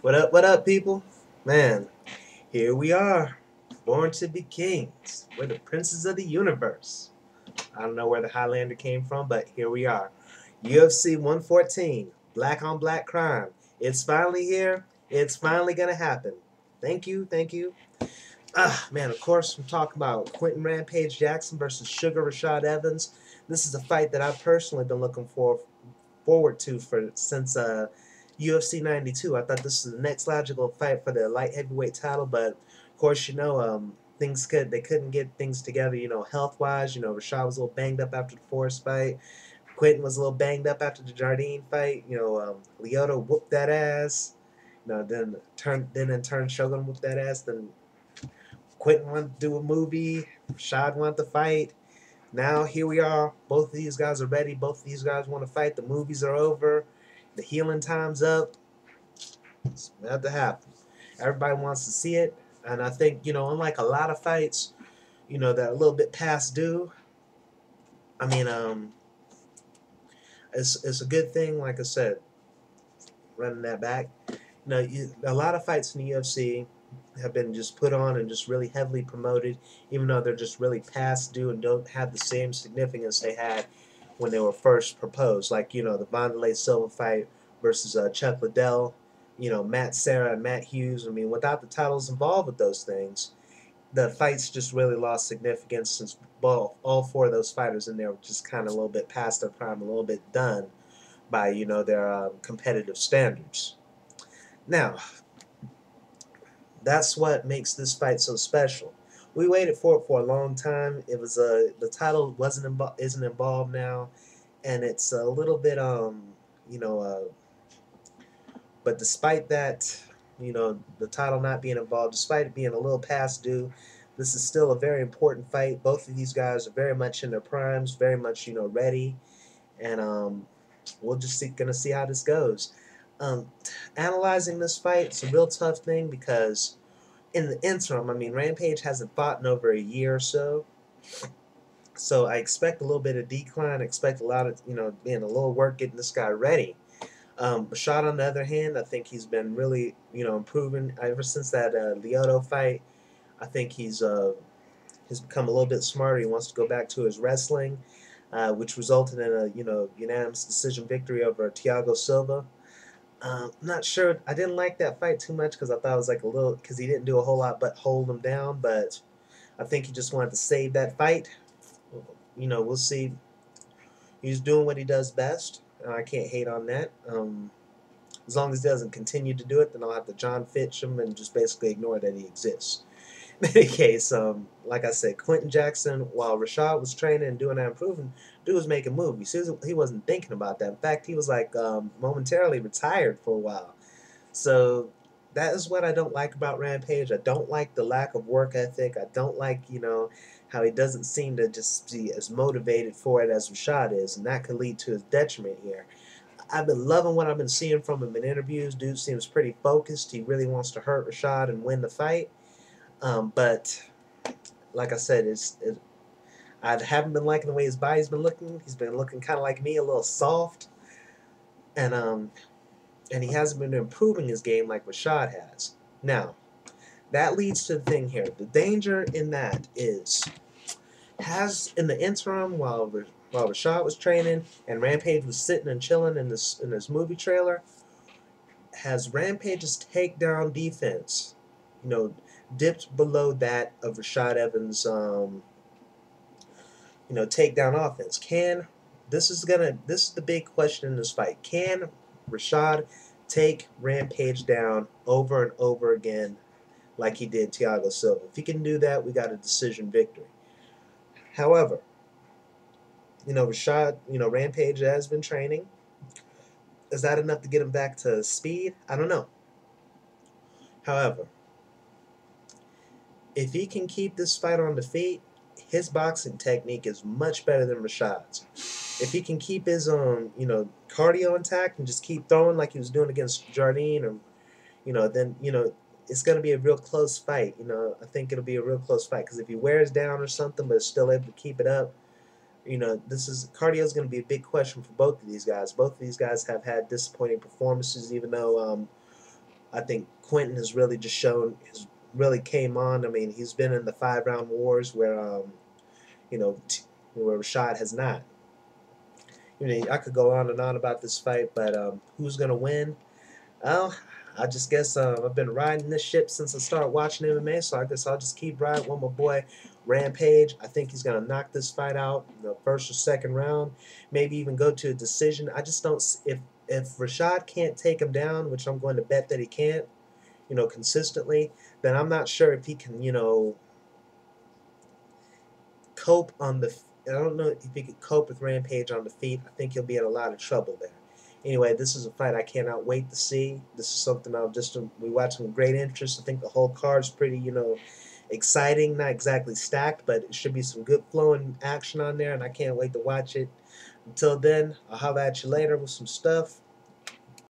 What up, people? Man, here we are, born to be kings. We're the princes of the universe. I don't know where the Highlander came from, but here we are. UFC 114, black on black crime. It's finally here. It's finally gonna happen. Thank you, thank you. Man, of course, I'm talking about Quentin Rampage Jackson versus Sugar Rashad Evans. This is a fight that I've personally been looking forward to for since UFC 92. I thought this was the next logical fight for the light heavyweight title, but of course, they couldn't get things together. Health wise, Rashad was a little banged up after the Forrest fight. Quentin was a little banged up after the Jardine fight. Lyoto whooped that ass. Then in turn Shogun whooped that ass. Then Quentin wanted to do a movie. Rashad wanted to fight. Now here we are. Both of these guys are ready. Both of these guys want to fight. The movies are over. The healing time's up. It's about to happen. Everybody wants to see it. And I think, unlike a lot of fights, that are a little bit past due, I mean, it's a good thing, like I said, running that back. A lot of fights in the UFC have been just put on and just really heavily promoted, even though they're just really past due and don't have the same significance they had when they were first proposed. Like, the Wanderlei Silva fight versus Chuck Liddell, Matt Serra and Matt Hughes. I mean, without the titles involved with those things, the fights just really lost significance since all four of those fighters in there were just kind of a little bit past their prime, a little bit done by, their competitive standards. Now, that's what makes this fight so special. We waited for it for a long time. It was the title isn't involved now, and it's a little bit you know but despite that, the title not being involved, despite it being a little past due, this is still a very important fight. Both of these guys are very much in their primes, very much ready, and we're just gonna see how this goes. Um, Analyzing this fight, it's a real tough thing because in the interim, I mean, Rampage hasn't fought in over a year or so. So I expect a little bit of decline. I expect a lot of, being a little work getting this guy ready. Rashad, on the other hand, I think he's been really, improving ever since that Lyoto fight. I think he's become a little bit smarter. He wants to go back to his wrestling, which resulted in a, unanimous decision victory over Thiago Silva. Not sure. I didn't like that fight too much because I thought it was like a little because he didn't do a whole lot but hold him down. But I think he just wanted to save that fight. We'll see. He's doing what he does best. I can't hate on that. As long as he doesn't continue to do it, then I'll have to John Fitch him and just basically ignore that he exists. In any case, like I said, Quentin Jackson, while Rashad was training and doing that improving, dude was making movies. He wasn't thinking about that. In fact, he was like momentarily retired for a while. So that is what I don't like about Rampage. I don't like the lack of work ethic. I don't like, how he doesn't seem to just be as motivated for it as Rashad is, and that could lead to his detriment here. I've been loving what I've been seeing from him in interviews. Dude seems pretty focused. He really wants to hurt Rashad and win the fight. But like I said, I haven't been liking the way his body's been looking. He's been looking kind of like me, a little soft, and he hasn't been improving his game like Rashad has. Now, that leads to the thing here. The danger in that is, has in the interim while Rashad was training and Rampage was sitting and chilling in this movie trailer, has Rampage's takedown defense, dipped below that of Rashad Evans' takedown offense. This is the big question in this fight. Can Rashad take Rampage down over and over again like he did Thiago Silva? If he can do that, we got a decision victory. However, Rashad, Rampage has been training. Is that enough to get him back to speed? I don't know. However, if he can keep this fight on the feet, his boxing technique is much better than Rashad's. If he can keep his cardio intact and just keep throwing like he was doing against Jardine, or then it's going to be a real close fight. I think it'll be a real close fight because if he wears down or something but is still able to keep it up, cardio is going to be a big question for both of these guys. Both of these guys have had disappointing performances, even though I think Quentin has really just shown has really came on. I mean, he's been in the 5 round wars where you know where Rashad has not. You know, I could go on and on about this fight, but who's gonna win? Well, I just guess I've been riding this ship since I started watching MMA, so I guess I'll just keep riding with my boy Rampage. I think he's gonna knock this fight out in the first or second round, maybe even go to a decision. I just don't if Rashad can't take him down, which I'm going to bet that he can't, consistently, then I'm not sure if he can, cope on the. I don't know if he could cope with Rampage on the feet. I think he'll be in a lot of trouble there. Anyway, this is a fight I cannot wait to see. This is something I'll just we watching with great interest. I think the whole card's pretty, exciting. Not exactly stacked, but it should be some good flowing action on there, and I can't wait to watch it. Until then, I'll holler at you later with some stuff.